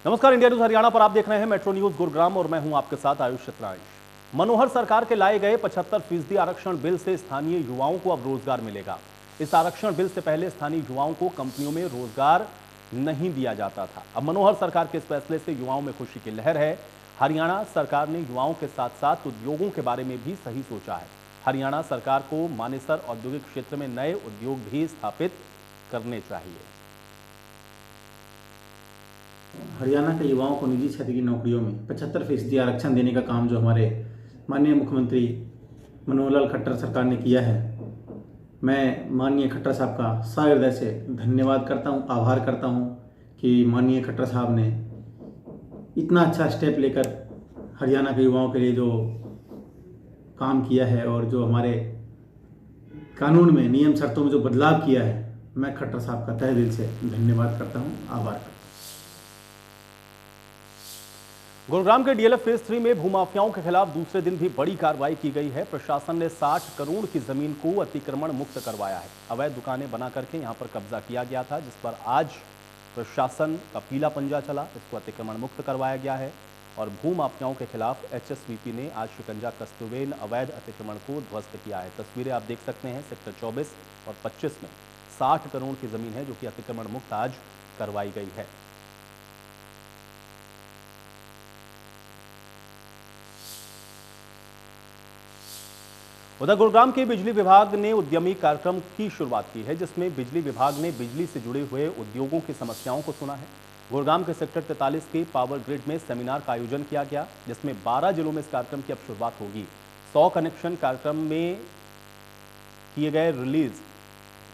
नमस्कार, India news Haryana पर आप देख रहे हैं मेट्रो न्यूज गुरुग्राम और मैं हूं आपके साथ आयुष चित्रांश। मनोहर सरकार के लाए गए 75% आरक्षण बिल से स्थानीय युवाओं को अब रोजगार मिलेगा। इस आरक्षण बिल से पहले स्थानीय युवाओं को कंपनियों में रोजगार नहीं दिया जाता था। अब मनोहर सरकार के इस फैसले से युवाओं में खुशी की लहर है। हरियाणा सरकार ने युवाओं के साथ साथ उद्योगों के बारे में भी सही सोचा है। हरियाणा सरकार को मानेसर औद्योगिक क्षेत्र में नए उद्योग भी स्थापित करने चाहिए। हरियाणा के युवाओं को निजी क्षेत्र की नौकरियों में 75% आरक्षण देने का काम जो हमारे माननीय मुख्यमंत्री मनोहर लाल खट्टर सरकार ने किया है, मैं माननीय खट्टर साहब का सारे हृदय से धन्यवाद करता हूं, आभार करता हूं कि माननीय खट्टर साहब ने इतना अच्छा स्टेप लेकर हरियाणा के युवाओं के लिए जो काम किया है और जो हमारे कानून में नियम शर्तों में जो बदलाव किया है, मैं खट्टर साहब का तहे दिल से धन्यवाद करता हूं, आभार करता हूं। गुरुग्राम के डीएलएफ फेज 3 में भूमाफियाओं के खिलाफ दूसरे दिन भी बड़ी कार्रवाई की गई है। प्रशासन ने 60 करोड़ की जमीन को अतिक्रमण मुक्त करवाया है। अवैध दुकानें बना करके यहां पर कब्जा किया गया था, जिस पर आज प्रशासन का पीला पंजा चला। इसको अतिक्रमण मुक्त करवाया गया है और भूमाफियाओं के खिलाफ एचएसवीपी ने आज शिकंजा कसते हुए इन अवैध अतिक्रमण को ध्वस्त किया है। तस्वीरें आप देख सकते हैं। सेक्टर 24 और 25 में 60 करोड़ की जमीन है जो कि अतिक्रमण मुक्त आज करवाई गई है। उधर गुरुग्राम के बिजली विभाग ने उद्यमी कार्यक्रम की शुरुआत की है, जिसमें बिजली विभाग ने बिजली से जुड़े हुए उद्योगों की समस्याओं को सुना है। गुरुग्राम के सेक्टर 43 के पावर ग्रिड में सेमिनार का आयोजन किया गया, जिसमें 12 जिलों में इस कार्यक्रम की अब शुरुआत होगी। 100 कनेक्शन कार्यक्रम में किए गए रिलीज,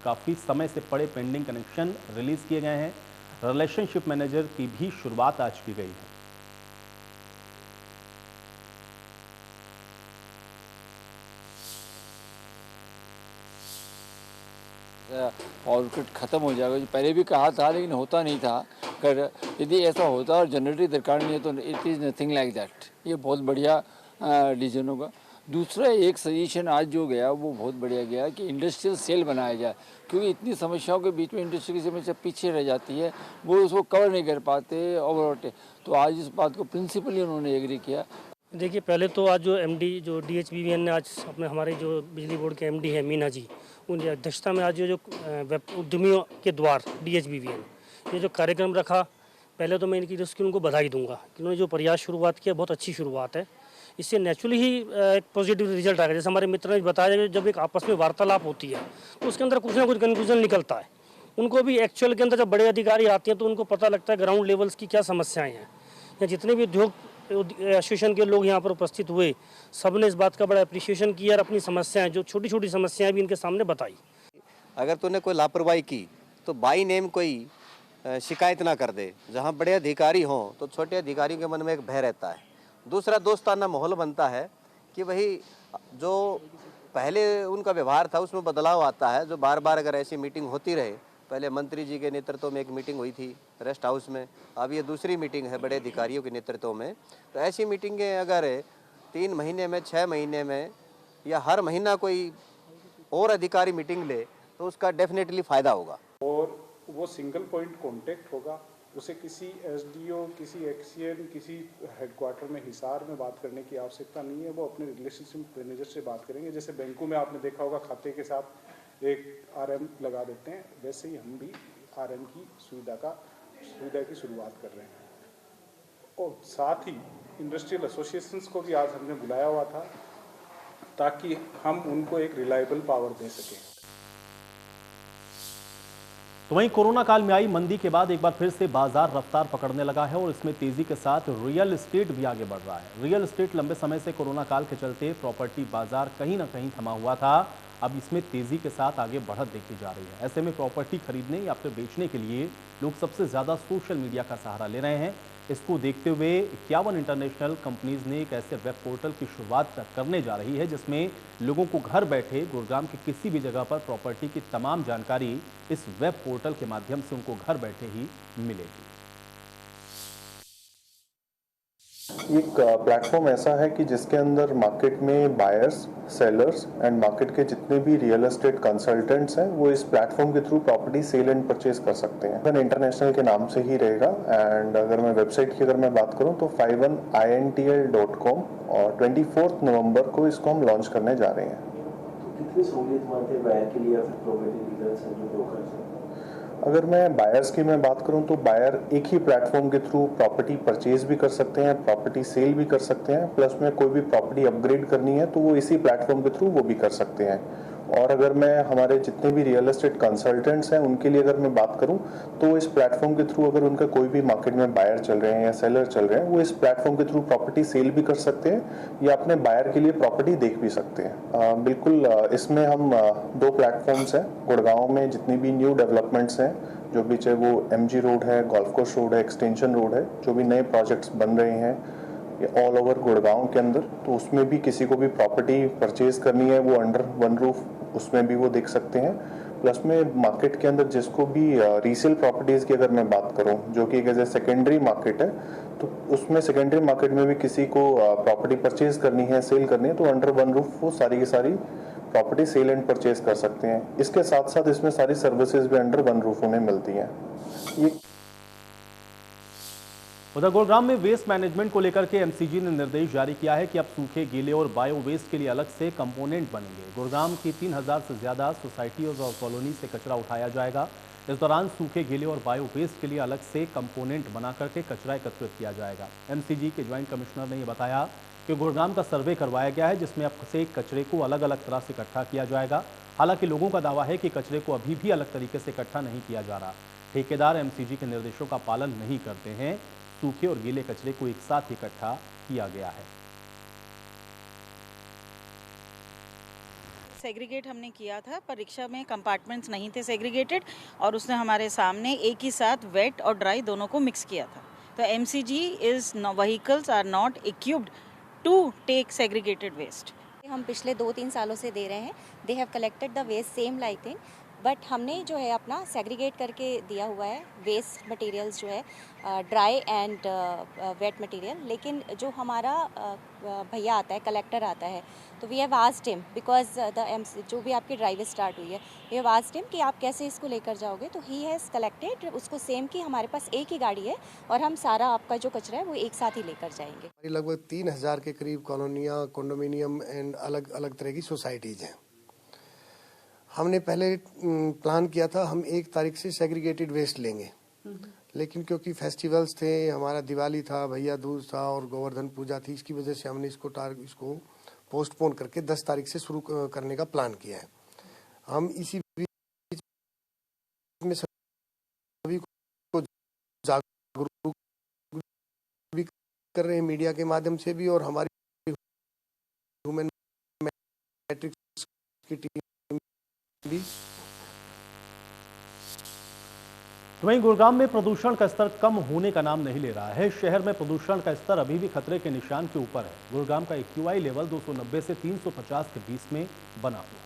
काफी समय से पड़े पेंडिंग कनेक्शन रिलीज किए गए हैं। रिलेशनशिप मैनेजर की भी शुरुआत आज की गई है। ऑर्किड ख़त्म हो जाएगा, जो पहले भी कहा था लेकिन होता नहीं था। अगर यदि ऐसा होता और जनरेटरी दरकार नहीं है तो it is nothing like that. ये बहुत बढ़िया डिसीजन होगा। दूसरा एक सजेशन आज जो गया वो बहुत बढ़िया गया कि इंडस्ट्रियल सेल बनाया जाए, क्योंकि इतनी समस्याओं के बीच में इंडस्ट्री की समस्या पीछे रह जाती है, वो उसको कवर नहीं कर पाते ओवरऑल। तो आज इस बात को प्रिंसिपली उन्होंने एग्री किया। देखिए, पहले तो आज जो एमडी जो डीएचबीवीएन ने आज अपने हमारे जो बिजली बोर्ड के एमडी है मीना जी, उनकी अध्यक्षता में आज जो उद्यमियों के द्वार डीएचबीवीएन ये जो कार्यक्रम रखा, पहले तो मैं इनकी उनको बधाई दूंगा। इन्होंने जो प्रयास शुरुआत किया बहुत अच्छी शुरुआत है। इससे नेचुरली ही एक पॉजिटिव रिजल्ट आएगा। जैसे हमारे मित्र ने बताया, जब एक आपस में वार्तालाप होती है तो उसके अंदर कुछ ना कुछ कंक्लूजन निकलता है। उनको भी एक्चुअल के अंदर जब बड़े अधिकारी आते हैं तो उनको पता लगता है ग्राउंड लेवल्स की क्या समस्याएं हैं। या जितने भी उद्योग एसोसिएशन के लोग यहाँ पर उपस्थित हुए, सबने इस बात का बड़ा अप्रिशिएशन किया और अपनी समस्याएं, जो छोटी छोटी समस्याएं भी इनके सामने बताई। अगर तूने कोई लापरवाही की तो बाई नेम कोई शिकायत ना कर दे। जहाँ बड़े अधिकारी हों तो छोटे अधिकारियों के मन में एक भय रहता है। दूसरा, दोस्ताना माहौल बनता है कि वही जो पहले उनका व्यवहार था उसमें बदलाव आता है। जो बार बार अगर ऐसी मीटिंग होती रहे, पहले मंत्री जी के नेतृत्व में एक मीटिंग हुई थी रेस्ट हाउस में, अब ये दूसरी मीटिंग है बड़े अधिकारियों के नेतृत्व में। तो ऐसी मीटिंगें अगर 3 महीने में, 6 महीने में या हर महीना कोई और अधिकारी मीटिंग ले तो उसका डेफिनेटली फ़ायदा होगा। और वो सिंगल पॉइंट कांटेक्ट होगा। उसे किसी एसडीओ, किसी एक्सीएन, किसी हेडक्वार्टर में हिसार में बात करने की आवश्यकता नहीं है। वो अपने रिलेशनशिप मैनेजर से बात करेंगे। जैसे बैंकों में आपने देखा होगा खाते के साथ एक आरएम लगा देते हैं, वैसे ही हम भी आरएम की सुविधा की शुरुआत कर रहे हैं। और साथ ही इंडस्ट्रियल एसोसिएशंस को भी आज हमने बुलाया हुआ था ताकि हम उनको एक रिलायबल पावर दे सकें। तो वहीं कोरोना काल में आई मंदी के बाद एक बार फिर से बाजार रफ्तार पकड़ने लगा है और इसमें तेजी के साथ रियल एस्टेट भी आगे बढ़ रहा है। रियल एस्टेट लंबे समय से कोरोना काल के चलते प्रॉपर्टी बाजार कहीं ना कहीं थमा हुआ था, अब इसमें तेजी के साथ आगे बढ़त देखी जा रही है। ऐसे में प्रॉपर्टी खरीदने या फिर बेचने के लिए लोग सबसे ज्यादा सोशल मीडिया का सहारा ले रहे हैं। इसको देखते हुए 51 इंटरनेशनल कंपनीज ने एक ऐसे वेब पोर्टल की शुरुआत करने जा रही है, जिसमें लोगों को घर बैठे गुरुग्राम की किसी भी जगह पर प्रॉपर्टी की तमाम जानकारी इस वेब पोर्टल के माध्यम से उनको घर बैठे ही मिलेगी। एक प्लेटफॉर्म ऐसा है कि जिसके अंदर मार्केट में बायर्स, सेलर्स एंड मार्केट के जितने भी रियल एस्टेट कंसल्टेंट्स हैं वो इस प्लेटफॉर्म के through property sale and purchase कर सकते हैं। इंटरनेशनल के नाम से ही रहेगा। एंड अगर मैं वेबसाइट की मैं बात करूं तो 51intl.com और 24 नवंबर को इसको हम लॉन्च करने जा रहे हैं। तो कितनी सहूलियत मानते हैं बायर के लिए या फिर प्रॉपर्टी डीलर्स हैं जो ब्रोकर्स हैं? अगर मैं बायर्स की बात करूं तो बायर एक ही प्लेटफॉर्म के थ्रू प्रॉपर्टी परचेज भी कर सकते हैं, प्रॉपर्टी सेल भी कर सकते हैं, प्लस में कोई भी प्रॉपर्टी अपग्रेड करनी है तो वो इसी प्लेटफॉर्म के थ्रू वो भी कर सकते हैं। और अगर मैं हमारे जितने भी रियल एस्टेट कंसल्टेंट्स हैं उनके लिए अगर मैं बात करूं तो इस प्लेटफॉर्म के थ्रू अगर उनका कोई भी मार्केट में बायर चल रहे हैं या सेलर चल रहे हैं वो इस प्लेटफॉर्म के थ्रू प्रॉपर्टी सेल भी कर सकते हैं या अपने बायर के लिए प्रॉपर्टी देख भी सकते हैं। बिल्कुल इसमें हम 2 प्लेटफॉर्म्स हैं। गुड़गांव में जितनी भी न्यू डेवलपमेंट्स हैं, जो भी चाहे वो MG रोड है, गोल्फ कोर्स रोड है, एक्सटेंशन रोड है, जो भी नए प्रोजेक्ट्स बन रहे हैं ऑल ओवर गुड़गांव के अंदर, तो उसमें भी किसी को भी प्रॉपर्टी परचेज करनी है वो अंडर वन रूफ उसमें भी वो देख सकते हैं। प्लस में मार्केट के अंदर जिसको भी रीसेल प्रॉपर्टीज़ की अगर मैं बात करूं जो कि एक सेकेंडरी मार्केट है, तो उसमें सेकेंडरी मार्केट में भी किसी को प्रॉपर्टी परचेज करनी है, सेल करनी है तो अंडर वन रूफ वो सारी की सारी प्रॉपर्टी सेल एंड परचेज कर सकते हैं। इसके साथ साथ इसमें सारी सर्विसेज भी अंडर वन रूफ उन्हें मिलती हैं। ये उधर गुरुग्राम में वेस्ट मैनेजमेंट को लेकर के MCG ने निर्देश जारी किया है कि अब सूखे, गीले और बायो वेस्ट के लिए अलग से कंपोनेंट बनेंगे। गुरुग्राम की 3000 से ज्यादा सोसाइटियों और कॉलोनी से कचरा उठाया जाएगा। इस दौरान सूखे, गीले और बायो वेस्ट के लिए अलग से कंपोनेंट बना करके कचरा एकत्रित किया जाएगा। MCG के ज्वाइंट कमिश्नर ने यह बताया कि गुरुग्राम का सर्वे करवाया गया है जिसमें अब से कचरे को अलग अलग तरह से इकट्ठा किया जाएगा। हालांकि लोगों का दावा है कि कचरे को अभी भी अलग तरीके से इकट्ठा नहीं किया जा रहा। ठेकेदार MCG के निर्देशों का पालन नहीं करते हैं। सूखे और गीले कचरे को एक साथ इकट्ठा किया गया है। सेग्रीगेट हमने किया था, पर रिक्शा में कंपार्टमेंट्स नहीं थे सेग्रीगेटेड और उसने हमारे सामने एक ही साथ वेट और ड्राई दोनों को मिक्स किया था। तो MCG vehicles are not equipped to take segregated waste. हम पिछले 2-3 सालों से दे रहे हैं। They have collected the waste same like thing, but हमने जो है अपना सेग्रीगेट करके दिया हुआ है वेस्ट मटेरियल्स जो है ड्राई एंड वेट मटेरियल। लेकिन जो हमारा भैया आता है, कलेक्टर आता है, तो we have asked him because जो भी आपकी ड्राइव स्टार्ट हुई है, वी हैव आस्क्ड हिम कि आप कैसे इसको लेकर जाओगे। तो ही हैज़ कलेक्टेड उसको सेम कि हमारे पास एक ही गाड़ी है और हम सारा आपका जो कचरा है वो एक साथ ही लेकर जाएंगे। लगभग 3000 के करीब कॉलोनियाँ, कंडोमिनियम एंड अलग अलग तरह की सोसाइटीज़ हैं। हमने पहले प्लान किया था हम 1 तारीख से सेग्रीगेटेड वेस्ट लेंगे, लेकिन क्योंकि फेस्टिवल्स थे, हमारा दिवाली था, भैया दूज था और गोवर्धन पूजा थी, इसकी वजह से हमने इसको पोस्टपोन करके 10 तारीख से शुरू करने का प्लान किया है। हम इसी बीच में सभी को जागरूक भी कर रहे हैं मीडिया के माध्यम से भी, और हमारी ह्यूमन मैट्रिक्स की टीम भी। वहीं गुरुग्राम में प्रदूषण का स्तर कम होने का नाम नहीं ले रहा है। शहर में प्रदूषण का स्तर अभी भी खतरे के निशान के ऊपर है। गुरुग्राम का AQI लेवल 290 से 350 के बीच में बना हुआ है।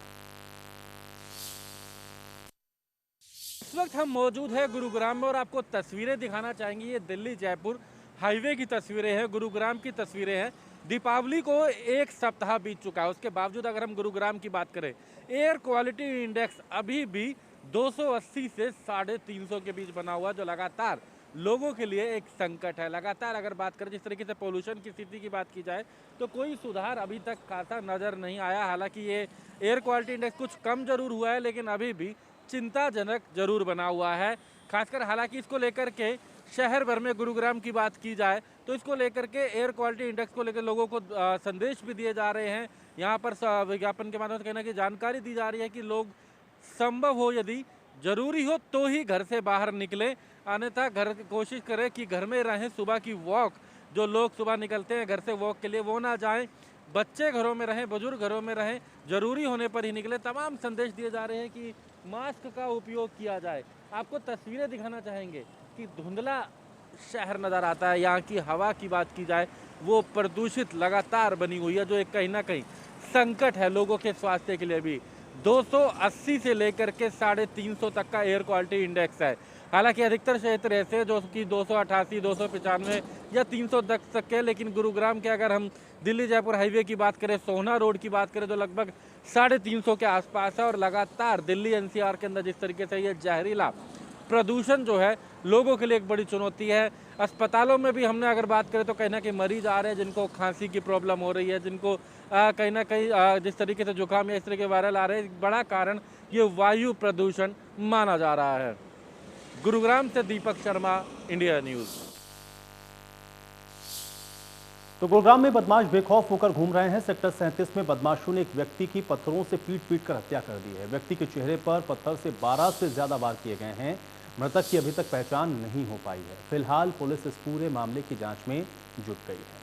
इस वक्त हम मौजूद है गुरुग्राम में और आपको तस्वीरें दिखाना चाहेंगे। ये दिल्ली जयपुर हाईवे की तस्वीरें हैं, गुरुग्राम की तस्वीरें हैं। दीपावली को 1 सप्ताह बीत चुका है, उसके बावजूद अगर हम गुरुग्राम की बात करें, एयर क्वालिटी इंडेक्स अभी भी 280 से 350 के बीच बना हुआ, जो लगातार लोगों के लिए एक संकट है। लगातार अगर बात करें जिस तरीके से पोल्यूशन की स्थिति की बात की जाए तो कोई सुधार अभी तक खासा नज़र नहीं आया। हालांकि ये एयर क्वालिटी इंडेक्स कुछ कम जरूर हुआ है, लेकिन अभी भी चिंताजनक जरूर बना हुआ है। खासकर हालांकि इसको लेकर के शहर भर में गुरुग्राम की बात की जाए तो इसको लेकर के एयर क्वालिटी इंडेक्स को लेकर लोगों को संदेश भी दिए जा रहे हैं। यहाँ पर विज्ञापन के माध्यम से कहना कि जानकारी दी जा रही है कि लोग संभव हो, यदि ज़रूरी हो तो ही घर से बाहर निकलें, अन्यथा घर कोशिश करें कि घर में रहें। सुबह की वॉक जो लोग सुबह निकलते हैं घर से वॉक के लिए, वो ना जाएं। बच्चे घरों में रहें, बुजुर्ग घरों में रहें, ज़रूरी होने पर ही निकलें। तमाम संदेश दिए जा रहे हैं कि मास्क का उपयोग किया जाए। आपको तस्वीरें दिखाना चाहेंगे कि धुंधला शहर नज़र आता है। यहाँ की हवा की बात की जाए वो प्रदूषित लगातार बनी हुई है, जो एक कहीं ना कहीं संकट है लोगों के स्वास्थ्य के लिए भी। 280 से लेकर के 350 तक का एयर क्वालिटी इंडेक्स है। हालांकि अधिकतर क्षेत्र ऐसे हैं जो कि 288, 295 या 300 तक के, लेकिन गुरुग्राम के अगर हम दिल्ली जयपुर हाईवे की बात करें, सोहना रोड की बात करें तो लगभग 350 के आसपास है। और लगातार दिल्ली एनसीआर के अंदर जिस तरीके से ये जहरीला प्रदूषण जो है लोगों के लिए एक बड़ी चुनौती है। अस्पतालों में भी हमने अगर बात करें तो कहीं ना कहीं मरीज आ रहे हैं जिनको खांसी की प्रॉब्लम हो रही है, जिनको कहीं ना कहीं जिस तरीके से जुकाम या इस तरह के वायरल आ रहे हैं। एक बड़ा कारण ये वायु प्रदूषण माना जा रहा है। गुरुग्राम से दीपक शर्मा, इंडिया न्यूज़। तो गुरुग्राम में बदमाश बेखौफ होकर घूम रहे हैं। सेक्टर 37 में बदमाशों ने एक व्यक्ति की पत्थरों से पीट कर हत्या कर दी है। व्यक्ति के चेहरे पर पत्थर से 12 से ज्यादा वार किए गए हैं। मृतक की अभी तक पहचान नहीं हो पाई है। फिलहाल पुलिस इस पूरे मामले की जांच में जुट गई है।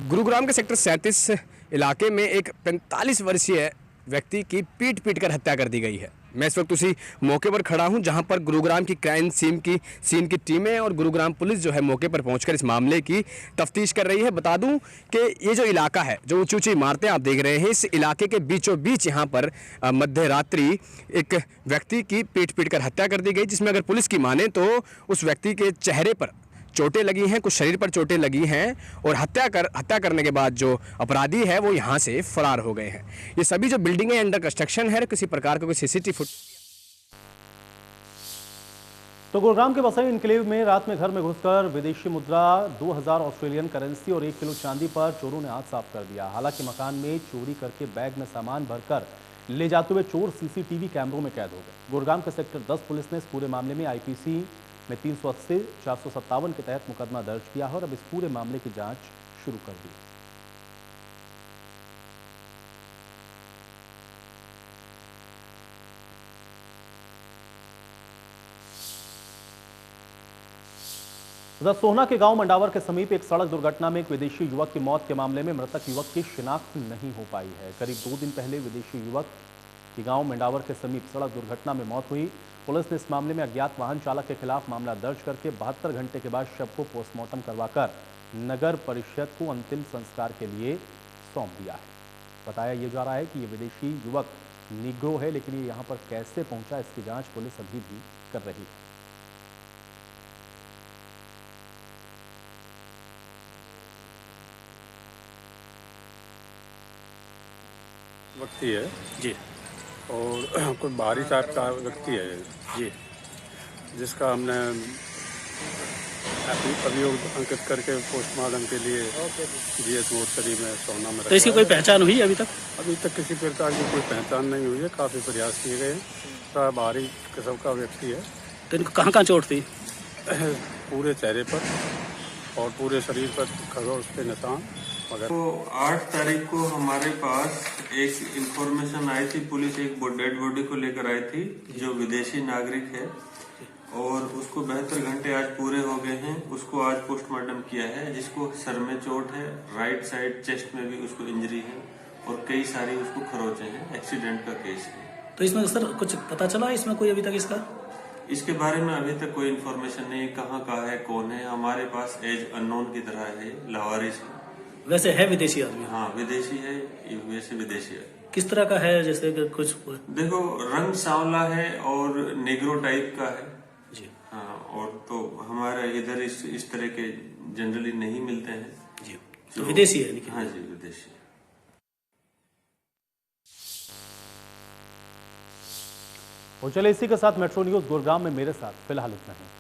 गुरुग्राम के सेक्टर 37 इलाके में एक 45 वर्षीय व्यक्ति की पीट कर हत्या कर दी गई है। मैं इस वक्त उसी मौके पर खड़ा हूं जहां पर गुरुग्राम की क्राइम सीन की टीमें और गुरुग्राम पुलिस जो है मौके पर पहुंचकर इस मामले की तफ्तीश कर रही है। बता दूं कि ये जो इलाका है, जो ऊंची ऊंची इमारतें आप देख रहे हैं, इस इलाके के बीचों बीच यहां पर मध्य रात्रि एक व्यक्ति की पीट कर हत्या कर दी गई, जिसमें अगर पुलिस की माने तो उस व्यक्ति के चेहरे पर चोटें लगी हैं, कुछ शरीर पर चोटें लगी हैं और हत्या करने के बाद जो अपराधी है वो यहां से फरार हो गए हैं। ये सभी जो बिल्डिंगें अंडर कंस्ट्रक्शन है, किसी प्रकार का कोई सीसीटीवी फुटेज। तो गुरुग्राम के बसई इनक्लेव में रात में घर में घुसकर विदेशी मुद्रा 2000 ऑस्ट्रेलियन करेंसी और 1 किलो चांदी पर चोरों ने हाथ साफ कर दिया। हालांकि मकान में चोरी करके बैग में सामान भरकर ले जाते हुए चोर सीसीटीवी कैमरों में कैद हो गए। गुरुग्राम के सेक्टर 10 पुलिस ने इस पूरे मामले में आईपीसी में 380, 457 के तहत मुकदमा दर्ज किया है और अब इस पूरे मामले की जांच शुरू कर दी। उधर सोहना के गांव मंडावर के समीप एक सड़क दुर्घटना में एक विदेशी युवक की मौत के मामले में मृतक युवक की शिनाख्त नहीं हो पाई है। करीब 2 दिन पहले विदेशी युवक की गांव मंडावर के समीप सड़क दुर्घटना में मौत हुई। पुलिस ने इस मामले में अज्ञात वाहन चालक के खिलाफ मामला दर्ज करके 72 घंटे के बाद शव को पोस्टमार्टम करवाकर नगर परिषद को अंतिम संस्कार के लिए सौंप दिया है। बताया यह जा रहा है कि ये विदेशी युवक निग्रो है, लेकिन ये यहाँ पर कैसे पहुंचा इसकी जांच पुलिस अभी भी कर रही है। व्यक्ति है जी, और कोई बाहरी टाइप का व्यक्ति है जी, जिसका हमने अभियोग अंकित करके पोस्टमार्टम के लिए जीएच मोर्चरी में सोहना में। तो इसकी कोई पहचान हुई अभी तक? अभी तक किसी प्रकार की कोई पहचान नहीं हुई है। काफ़ी प्रयास किए गए हैं। बाहरी किस्म का व्यक्ति है। तो इनको कहाँ चोट थी? पूरे चेहरे पर और पूरे शरीर पर खरोंच के निशान। तो 8 तारीख को हमारे पास एक इंफॉर्मेशन आई थी। पुलिस एक डेड बॉडी को लेकर आई थी जो विदेशी नागरिक है, और उसको 72 घंटे आज पूरे हो गए हैं। उसको आज पोस्टमार्टम किया है, जिसको सर में चोट है, राइट साइड चेस्ट में भी उसको इंजरी है और कई सारी उसको खरोंचे हैं। एक्सीडेंट का केस है। तो इसमें सर कुछ पता चला इसमें कोई अभी तक? इसके बारे में अभी तक कोई इन्फॉर्मेशन नहीं, कहाँ का है, कौन है। हमारे पास एज अननोन की तरह है, लावारिस है। वैसे है विदेशी आदमी? हाँ, विदेशी है। वैसे विदेशी है। किस तरह का है? जैसे कि कुछ देखो, रंग सांवला है और नेग्रो टाइप का है जी। हाँ, और तो हमारे इधर इस तरह के जनरली नहीं मिलते हैं जी। तो विदेशी है? हाँ जी, विदेशी। और चले इसी के साथ मेट्रो न्यूज गुरुग्राम में मेरे साथ फिलहाल इतना ही।